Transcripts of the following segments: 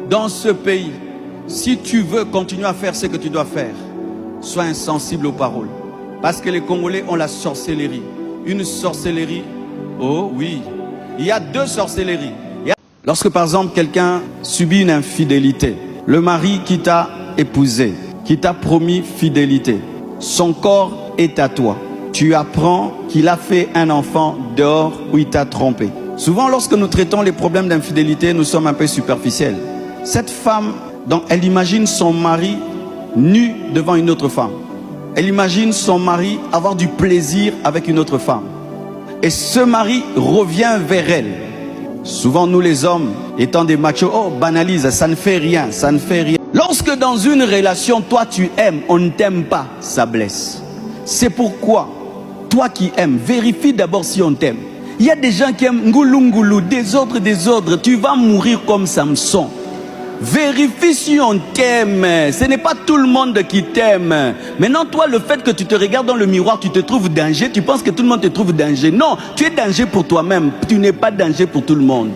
dans ce pays, si tu veux continuer à faire ce que tu dois faire, sois insensible aux paroles. Parce que les Congolais ont la sorcellerie. Une sorcellerie, oh oui, il y a deux sorcelleries. Lorsque par exemple quelqu'un subit une infidélité, le mari qui t'a épousé, qui t'a promis fidélité, son corps est à toi. Tu apprends qu'il a fait un enfant dehors où il t'a trompé. Souvent lorsque nous traitons les problèmes d'infidélité, nous sommes un peu superficiels. Cette femme, donc, elle imagine son mari nu devant une autre femme. Elle imagine son mari avoir du plaisir avec une autre femme. Et ce mari revient vers elle. Souvent nous les hommes, étant des machos, oh banalise, ça ne fait rien, ça ne fait rien. Lorsque dans une relation, toi tu aimes, on ne t'aime pas, ça blesse. C'est pourquoi, toi qui aimes, vérifie d'abord si on t'aime. Il y a des gens qui aiment ngoulou ngoulou, des autres, tu vas mourir comme Samson. Vérifie si on t'aime. Ce n'est pas tout le monde qui t'aime. Maintenant, toi, le fait que tu te regardes dans le miroir, tu te trouves danger, tu penses que tout le monde te trouve danger. Non, tu es danger pour toi-même. Tu n'es pas danger pour tout le monde.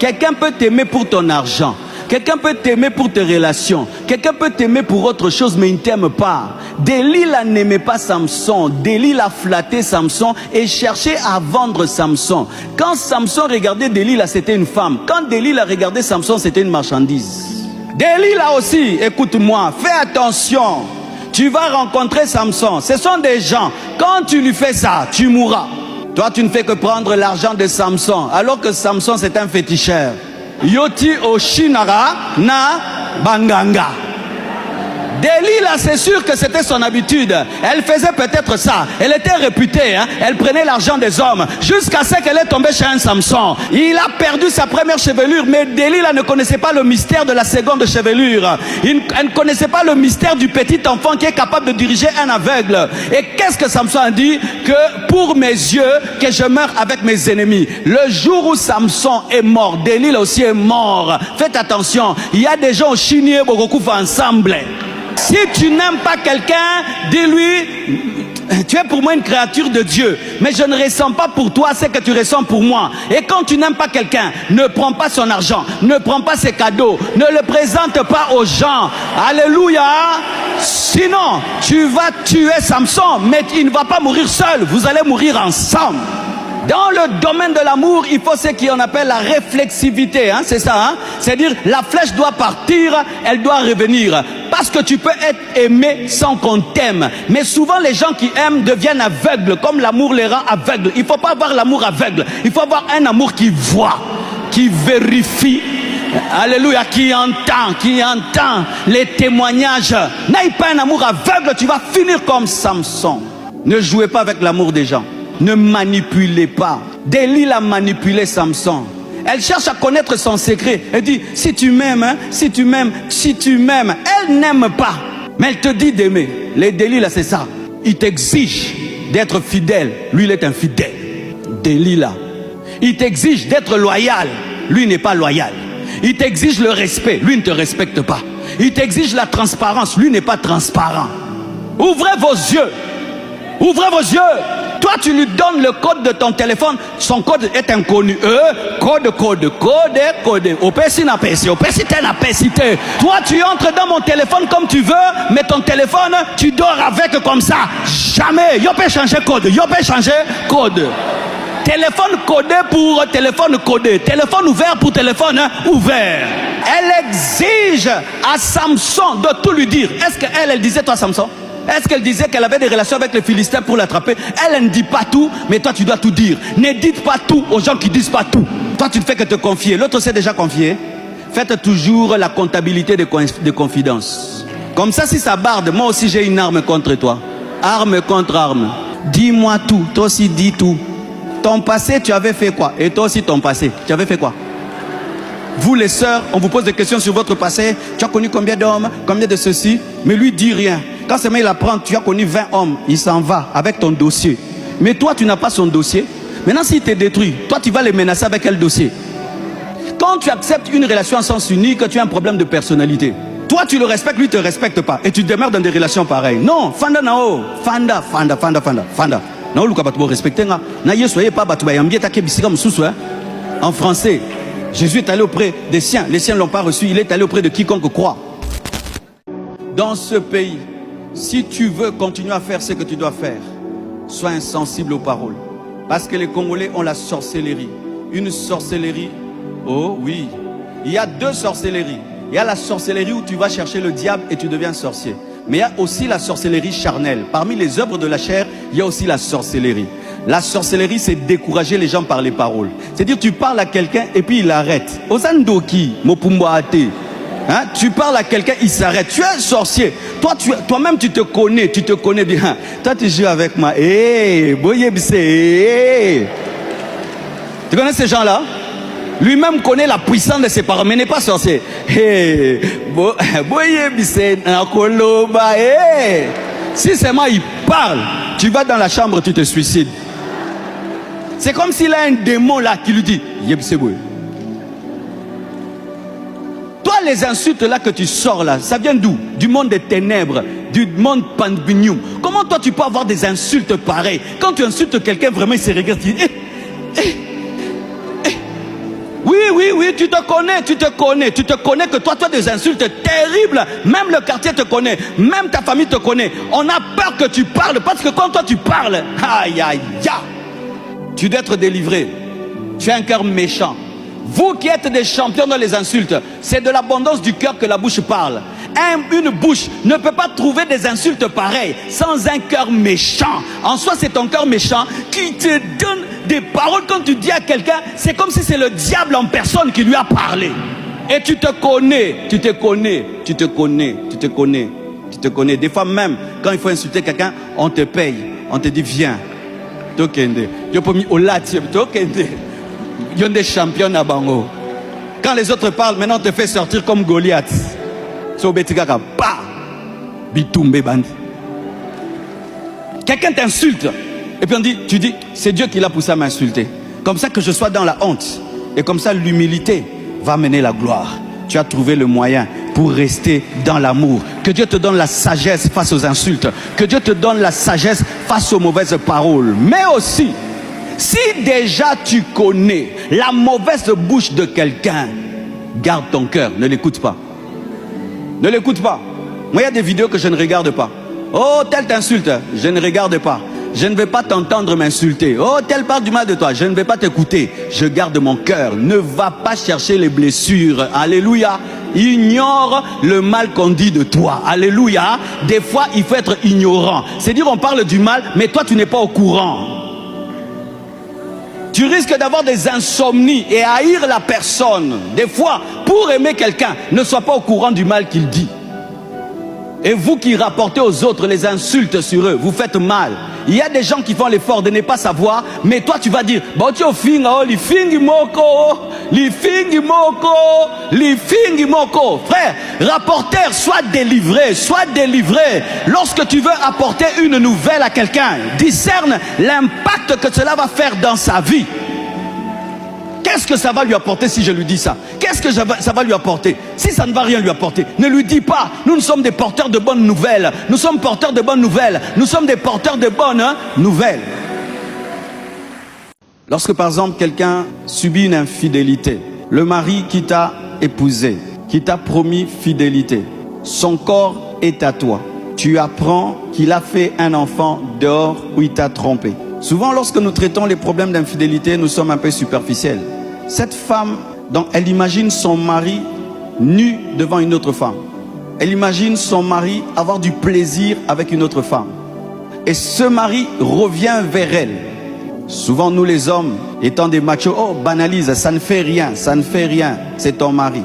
Quelqu'un peut t'aimer pour ton argent. Quelqu'un peut t'aimer pour tes relations. Quelqu'un peut t'aimer pour autre chose, mais il ne t'aime pas. Delilah n'aimait pas Samson. Delilah flattait Samson et cherchait à vendre Samson. Quand Samson regardait Delilah, c'était une femme. Quand Delilah regardait Samson, c'était une marchandise. Delilah aussi, écoute-moi, fais attention. Tu vas rencontrer Samson. Ce sont des gens. Quand tu lui fais ça, tu mourras. Toi, tu ne fais que prendre l'argent de Samson, alors que Samson, c'est un féticheur. Yoti Oshinara na Banganga. Delilah, c'est sûr que c'était son habitude. Elle faisait peut-être ça. Elle était réputée, hein? Elle prenait l'argent des hommes jusqu'à ce qu'elle est tombée chez un Samson. Il a perdu sa première chevelure, mais Delilah ne connaissait pas le mystère de la seconde chevelure. Elle ne connaissait pas le mystère du petit enfant qui est capable de diriger un aveugle. Et qu'est-ce que Samson a dit? Que pour mes yeux, que je meure avec mes ennemis. Le jour où Samson est mort, Delilah aussi est mort. Faites attention, il y a des gens au Chinier Bogokouf ensemble. Si tu n'aimes pas quelqu'un, dis-lui, tu es pour moi une créature de Dieu, mais je ne ressens pas pour toi ce que tu ressens pour moi. Et quand tu n'aimes pas quelqu'un, ne prends pas son argent, ne prends pas ses cadeaux, ne le présente pas aux gens. Alléluia. Sinon, tu vas tuer Samson, mais il ne va pas mourir seul, vous allez mourir ensemble. Dans le domaine de l'amour, il faut ce qu'on appelle la réflexivité, hein, c'est ça, hein? C'est-à-dire la flèche doit partir, elle doit revenir. Parce que tu peux être aimé sans qu'on t'aime. Mais souvent les gens qui aiment deviennent aveugles, comme l'amour les rend aveugles. Il ne faut pas avoir l'amour aveugle, il faut avoir un amour qui voit, qui vérifie. Alléluia, qui entend les témoignages. N'aie pas un amour aveugle, tu vas finir comme Samson. Ne jouez pas avec l'amour des gens. Ne manipulez pas. Delilah a manipulé Samson. Elle cherche à connaître son secret. Elle dit, si tu m'aimes, hein, si tu m'aimes. Elle n'aime pas, mais elle te dit d'aimer. Les Delilah, c'est ça. Il t'exige d'être fidèle. Lui, il est infidèle. Delilah. Il t'exige d'être loyal. Lui, n'est pas loyal. Il t'exige le respect. Lui, ne te respecte pas. Il t'exige la transparence. Lui, n'est pas transparent. Ouvrez vos yeux. Ouvrez vos yeux. Toi, tu lui donnes le code de ton téléphone. Son code est inconnu. Code. Toi, tu entres dans mon téléphone comme tu veux, mais ton téléphone, tu dors avec comme ça. Jamais. Yo peux changer code. Téléphone codé pour téléphone codé. Téléphone ouvert pour téléphone ouvert. Elle exige à Samson de tout lui dire. Est-ce qu'elle disait, toi, Samson? Est-ce qu'elle disait qu'elle avait des relations avec les Philistins pour l'attraper? Elle ne dit pas tout, mais toi tu dois tout dire. Ne dites pas tout aux gens qui ne disent pas tout. Toi tu ne fais que te confier. L'autre s'est déjà confié. Faites toujours la comptabilité de confidence. Comme ça, si ça barde, moi aussi j'ai une arme contre toi. Arme contre arme. Dis-moi tout. Toi aussi dis tout. Ton passé, tu avais fait quoi? Et toi aussi ton passé, tu avais fait quoi? Vous les sœurs, on vous pose des questions sur votre passé. Tu as connu combien d'hommes? Combien de ceci? Mais lui dit rien. Quand seulement il apprend, tu as connu 20 hommes, il s'en va avec ton dossier. Mais toi, tu n'as pas son dossier. Maintenant, s'il te détruit, toi, tu vas les menacer avec quel dossier? Quand tu acceptes une relation en sens unique, tu as un problème de personnalité. Toi, tu le respectes, lui, ne te respecte pas. Et tu demeures dans des relations pareilles. Non, fanda nao. Fanda. Non, Luka Batoubo respecté. Na ye soyez pas Batouba Yambieta Kebisika Moussou. En français. Jésus est allé auprès des siens. Les siens ne l'ont pas reçu. Il est allé auprès de quiconque croit. Dans ce pays, si tu veux continuer à faire ce que tu dois faire, sois insensible aux paroles. Parce que les Congolais ont la sorcellerie. Une sorcellerie, oh oui. Il y a deux sorcelleries. Il y a la sorcellerie où tu vas chercher le diable et tu deviens sorcier. Mais il y a aussi la sorcellerie charnelle. Parmi les œuvres de la chair, il y a aussi la sorcellerie. La sorcellerie, c'est décourager les gens par les paroles. C'est-à-dire, tu parles à quelqu'un et puis il arrête. Osandoki, Mopumboate. Hein? Tu parles à quelqu'un, il s'arrête. Tu es un sorcier. Toi-même, tu te connais bien. Toi, tu joues avec moi. Tu connais ces gens-là? Lui-même connaît la puissance de ses paroles, mais n'est pas sorcier. Si seulement il parle, tu vas dans la chambre, tu te suicides. C'est comme s'il a un démon là qui lui dit Toi, les insultes là que tu sors là, ça vient d'où? Du monde des ténèbres, du monde pandemonium. Comment toi tu peux avoir des insultes pareilles? Quand tu insultes quelqu'un, vraiment il se regarde, il dit Oui, tu te connais que toi tu as des insultes terribles. Même le quartier te connaît, même ta famille te connaît. On a peur que tu parles, parce que quand toi tu parles, aïe, tu dois être délivré. Tu as un cœur méchant. Vous qui êtes des champions dans les insultes, c'est de l'abondance du cœur que la bouche parle. Une bouche ne peut pas trouver des insultes pareilles sans un cœur méchant. En soi, c'est ton cœur méchant qui te donne des paroles. Quand tu dis à quelqu'un, c'est comme si c'est le diable en personne qui lui a parlé. Et tu te connais. Des fois même, quand il faut insulter quelqu'un, on te paye. On te dit, viens. Tokende. Il y a des champions à Bango. Quand les autres parlent, maintenant on te fait sortir comme Goliath. Quelqu'un t'insulte et puis tu dis c'est Dieu qui l'a poussé à m'insulter. Comme ça que je sois dans la honte. Et comme ça l'humilité va mener la gloire. Tu as trouvé le moyen pour rester dans l'amour. Que Dieu te donne la sagesse face aux insultes. Que Dieu te donne la sagesse face aux mauvaises paroles. Mais aussi, si déjà tu connais la mauvaise bouche de quelqu'un, garde ton cœur, ne l'écoute pas. Ne l'écoute pas. Moi, il y a des vidéos que je ne regarde pas. Oh, tel t'insulte, je ne regarde pas. Je ne vais pas t'entendre m'insulter. Oh, tel parle du mal de toi, je ne vais pas t'écouter. Je garde mon cœur. Ne va pas chercher les blessures. Alléluia. Ignore le mal qu'on dit de toi. Alléluia. Des fois, il faut être ignorant. C'est-à-dire, on parle du mal, mais toi, tu n'es pas au courant. Tu risques d'avoir des insomnies et haïr la personne. Des fois, pour aimer quelqu'un, ne sois pas au courant du mal qu'il dit. Et vous qui rapportez aux autres les insultes sur eux, vous faites mal. Il y a des gens qui font l'effort de ne pas savoir, mais toi tu vas dire, frère, rapporteur, sois délivré, sois délivré. Lorsque tu veux apporter une nouvelle à quelqu'un, discerne l'impact que cela va faire dans sa vie. Qu'est-ce que ça va lui apporter si je lui dis ça? Qu'est-ce que ça va lui apporter? Si ça ne va rien lui apporter, ne lui dis pas. Nous sommes des porteurs de bonnes nouvelles. Nous sommes porteurs de bonnes nouvelles. Nous sommes des porteurs de bonnes nouvelles. Lorsque par exemple quelqu'un subit une infidélité, le mari qui t'a épousé, qui t'a promis fidélité, son corps est à toi. Tu apprends qu'il a fait un enfant dehors où il t'a trompé. Souvent, lorsque nous traitons les problèmes d'infidélité, nous sommes un peu superficiels. Cette femme, elle imagine son mari nu devant une autre femme. Elle imagine son mari avoir du plaisir avec une autre femme. Et ce mari revient vers elle. Souvent, nous les hommes, étant des machos, oh, banalise, ça ne fait rien, c'est ton mari.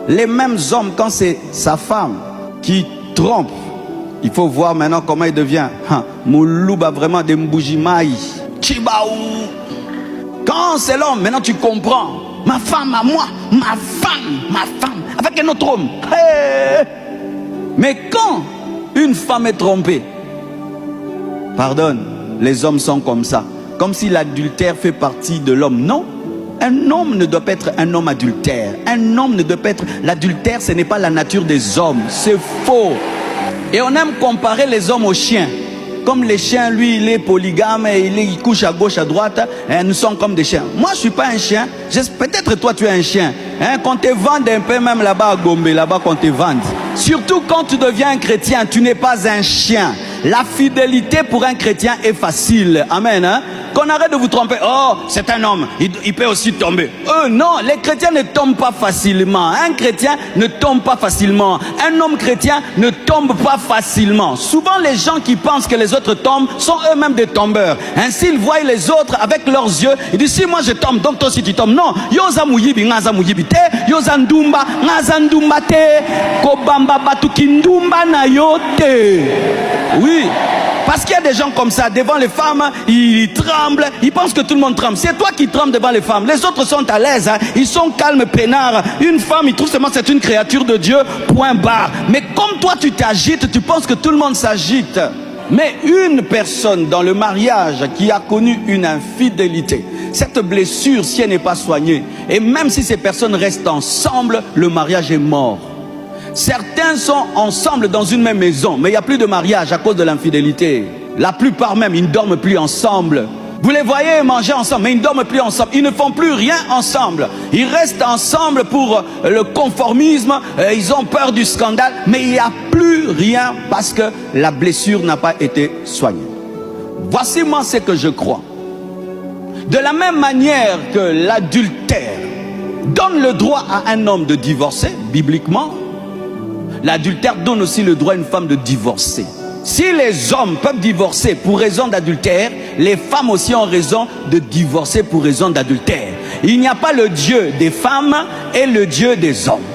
Les mêmes hommes, quand c'est sa femme qui trompe, il faut voir maintenant comment il devient. Moulouba vraiment des mboujimaï. Chibaou. Quand c'est l'homme, maintenant tu comprends. Ma femme à moi, ma femme, avec un autre homme. Hey. Mais quand une femme est trompée, pardonne, les hommes sont comme ça. Comme si l'adultère fait partie de l'homme. Non. Un homme ne doit pas être un homme adultère. Un homme ne doit pas être... L'adultère, ce n'est pas la nature des hommes. C'est faux. Et on aime comparer les hommes aux chiens. comme les chiens, lui, il est polygame et il couche à gauche, à droite. Hein, nous sommes comme des chiens. Moi, je ne suis pas un chien. Peut-être toi, tu es un chien. Hein, qu'on te vende un peu, même là-bas à Gombe, là-bas qu'on te vende. Surtout quand tu deviens un chrétien, tu n'es pas un chien. La fidélité pour un chrétien est facile. Amen. Hein? Qu'on arrête de vous tromper. Oh, c'est un homme. Il peut aussi tomber. Non, les chrétiens ne tombent pas facilement. Un chrétien ne tombe pas facilement. Un homme chrétien ne tombe pas facilement. Souvent, les gens qui pensent que les autres tombent sont eux-mêmes des tombeurs. Ainsi, ils voient les autres avec leurs yeux. Ils disent, si moi je tombe, donc toi aussi tu tombes. Non. Yoza muyibi, ngaza muyibi te. Yoza ndumba, ngaza ndumba te. Kobamba batukindumba na yote. Oui. Parce qu'il y a des gens comme ça, devant les femmes, ils tremblent, ils pensent que tout le monde tremble. C'est toi qui trembles devant les femmes. Les autres sont à l'aise, hein. Ils sont calmes, peinards. Une femme, ils trouvent seulement que c'est une créature de Dieu, point barre. Mais comme toi tu t'agites, tu penses que tout le monde s'agite. Mais une personne dans le mariage qui a connu une infidélité, cette blessure, si elle n'est pas soignée, et même si ces personnes restent ensemble, le mariage est mort. Certains sont ensemble dans une même maison, mais il n'y a plus de mariage à cause de l'infidélité. La plupart même, ils ne dorment plus ensemble. Vous les voyez manger ensemble, mais ils ne dorment plus ensemble. Ils ne font plus rien ensemble. Ils restent ensemble pour le conformisme. Ils ont peur du scandale, mais il n'y a plus rien parce que la blessure n'a pas été soignée. Voici moi ce que je crois. De la même manière que l'adultère donne le droit à un homme de divorcer, bibliquement, l'adultère donne aussi le droit à une femme de divorcer. Si les hommes peuvent divorcer pour raison d'adultère, les femmes aussi ont raison de divorcer pour raison d'adultère. Il n'y a pas le Dieu des femmes et le Dieu des hommes.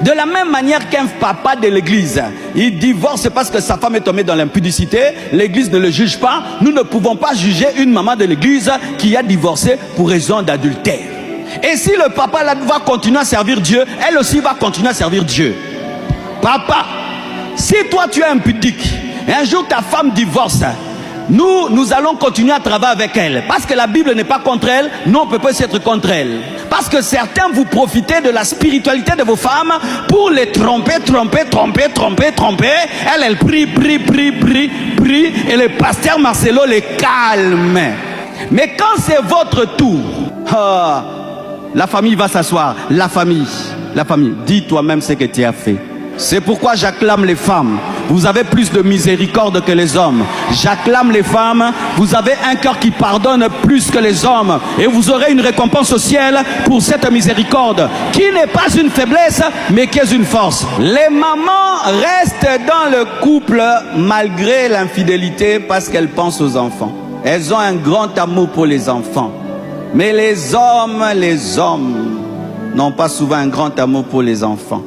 De la même manière qu'un papa de l'église, il divorce parce que sa femme est tombée dans l'impudicité, l'église ne le juge pas. Nous ne pouvons pas juger une maman de l'église qui a divorcé pour raison d'adultère. Et si le papa là va continuer à servir Dieu, elle aussi va continuer à servir Dieu. Papa, si toi tu es impudique, et un jour ta femme divorce, nous allons continuer à travailler avec elle. Parce que la Bible n'est pas contre elle, nous on ne peut pas être contre elle. Parce que certains vous profitez de la spiritualité de vos femmes pour les tromper. Elle prie, et le pasteur Marcelo les calme. Mais quand c'est votre tour, la famille va s'asseoir. La famille, dis toi-même ce que tu as fait. C'est pourquoi j'acclame les femmes. Vous avez plus de miséricorde que les hommes. J'acclame les femmes. Vous avez un cœur qui pardonne plus que les hommes. Et vous aurez une récompense au ciel pour cette miséricorde, qui n'est pas une faiblesse, mais qui est une force. Les mamans restent dans le couple malgré l'infidélité parce qu'elles pensent aux enfants. Elles ont un grand amour pour les enfants. Mais les hommes n'ont pas souvent un grand amour pour les enfants.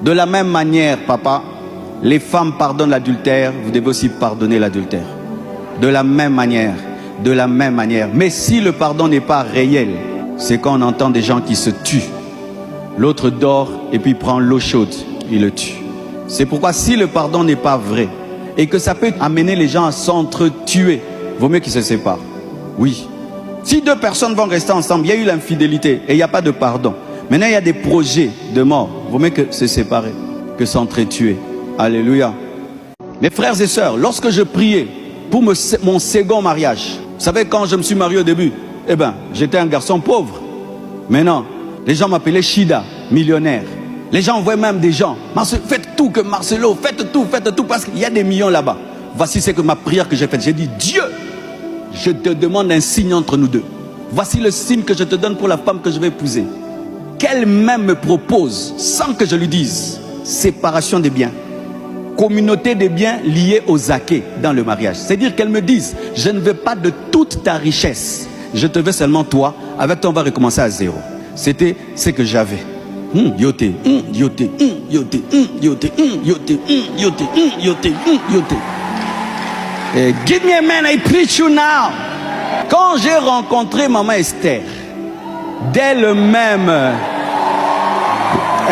De la même manière, papa, les femmes pardonnent l'adultère, vous devez aussi pardonner l'adultère. De la même manière. Mais si le pardon n'est pas réel, c'est quand on entend des gens qui se tuent. L'autre dort et puis prend l'eau chaude, il le tue. C'est pourquoi si le pardon n'est pas vrai et que ça peut amener les gens à s'entretuer, vaut mieux qu'ils se séparent. Oui. Si deux personnes vont rester ensemble, il y a eu l'infidélité et il n'y a pas de pardon. Maintenant, il y a des projets de mort. Il vaut mieux que se séparer, que s'entretuer. Alléluia. Mes frères et sœurs, lorsque je priais pour mon second mariage, vous savez, quand je me suis marié au début, j'étais un garçon pauvre. Maintenant, les gens m'appelaient Shida, millionnaire. Les gens voyaient même des gens. Faites tout que Marcelo, faites tout, parce qu'il y a des millions là-bas. Voici ce que ma prière que j'ai faite. J'ai dit, Dieu, je te demande un signe entre nous deux. Voici le signe que je te donne pour la femme que je vais épouser. Qu'elle même me propose, sans que je lui dise, séparation des biens, communauté des biens liés aux acquis dans le mariage. C'est-à-dire qu'elle me dise, je ne veux pas de toute ta richesse, je te veux seulement toi, avec toi on va recommencer à zéro. C'était ce que j'avais. Yoté. Give me a man, I preach you now. Quand j'ai rencontré maman Esther, d'elle-même,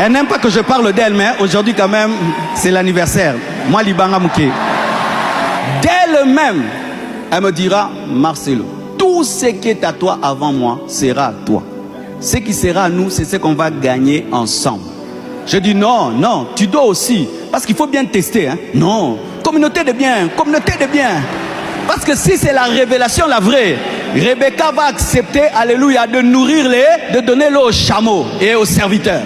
elle n'aime pas que je parle d'elle, mais aujourd'hui quand même, c'est l'anniversaire. Moi, Libanga Mouké. D'elle-même, elle me dira, Marcelo, tout ce qui est à toi avant moi sera à toi. Ce qui sera à nous, c'est ce qu'on va gagner ensemble. Je dis non, tu dois aussi, parce qu'il faut bien tester. Hein? Non, communauté de biens, Parce que si c'est la révélation, la vraie, Rebecca va accepter, alléluia, de nourrir de donner l'eau aux chameaux et aux serviteurs.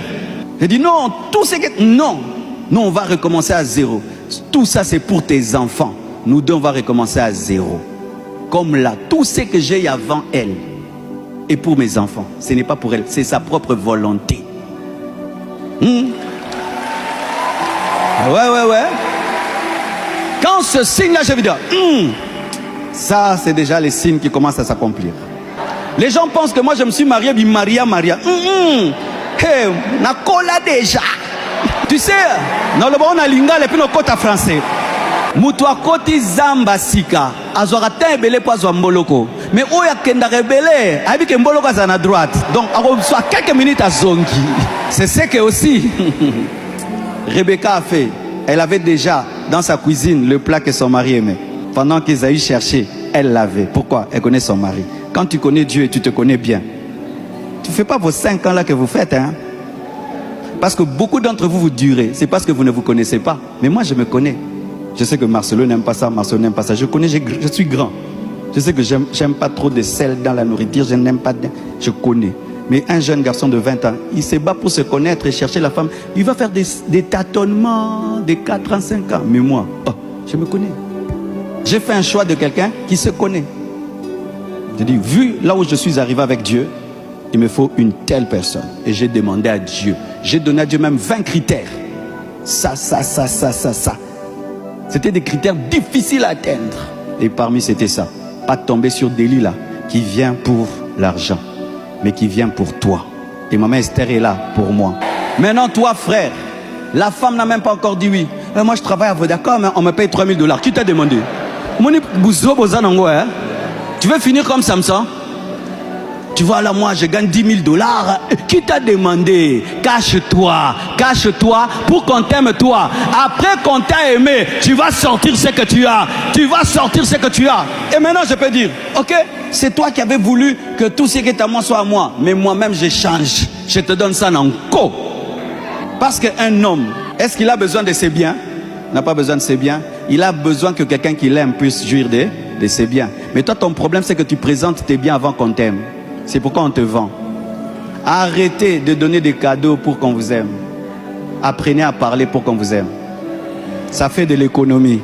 Elle dit non, tout ce que... Non, on va recommencer à zéro. Tout ça, c'est pour tes enfants. Nous deux, on va recommencer à zéro. Comme là, tout ce que j'ai avant elle est pour mes enfants. Ce n'est pas pour elle, c'est sa propre volonté. Ouais. Quand ce signe-là, je vais dire, ça, c'est déjà les signes qui commencent à s'accomplir. Les gens pensent que moi, je me suis marié, puis Maria. Hey, na cola déjà. Tu sais, dans le bon, on a lingal et puis nos côtes à français. Moutoua koti zamba sika. Azorata ebele pas mboloko. Mais où ya kenda rebelle, avec que mboloko à la droite. Donc, à soit quelques minutes à zongi. C'est ce que aussi Rebecca a fait. Elle avait déjà dans sa cuisine le plat que son mari aimait. Pendant qu'Ésaü cherchait, elle l'avait. Pourquoi? Elle connaît son mari. Quand tu connais Dieu et tu te connais bien, tu ne fais pas vos 5 ans là que vous faites, hein? Parce que beaucoup d'entre vous, vous durez. C'est parce que vous ne vous connaissez pas. Mais moi, je me connais. Je sais que Marcelo n'aime pas ça, Marcelo n'aime pas ça. Je connais, je suis grand. Je sais que j'aime pas trop de sel dans la nourriture. Je n'aime pas. Je connais. Mais un jeune garçon de 20 ans, il se bat pour se connaître et chercher la femme. Il va faire des tâtonnements de 4 ans, 5 ans. Mais moi, je me connais. J'ai fait un choix de quelqu'un qui se connaît. Je dis, vu là où je suis arrivé avec Dieu, il me faut une telle personne. Et j'ai demandé à Dieu. J'ai donné à Dieu même 20 critères. Ça. C'était des critères difficiles à atteindre. Et parmi c'était ça. Pas tomber sur Delilah qui vient pour l'argent, mais qui vient pour toi. Et maman Esther est là pour moi. Maintenant, toi, frère, la femme n'a même pas encore dit oui. Moi, je travaille à Vodacom, hein, on me paye $3000. Qui t'a demandé? Tu veux finir comme Samson? Tu vois là, moi je gagne $10 000. Qui t'a demandé? Cache-toi pour qu'on t'aime toi. Après qu'on t'a aimé, tu vas sortir ce que tu as. Et maintenant je peux dire, ok, c'est toi qui avais voulu que tout ce qui est à moi soit à moi. Mais moi-même je change. Je te donne ça en co. Parce qu'un homme, est-ce qu'il a besoin de ses biens? Il n'a pas besoin de ses biens. Il a besoin que quelqu'un qui l'aime puisse jouir de ses biens. Mais toi, ton problème, c'est que tu présentes tes biens avant qu'on t'aime. C'est pourquoi on te vend. Arrêtez de donner des cadeaux pour qu'on vous aime. Apprenez à parler pour qu'on vous aime. Ça fait de l'économie.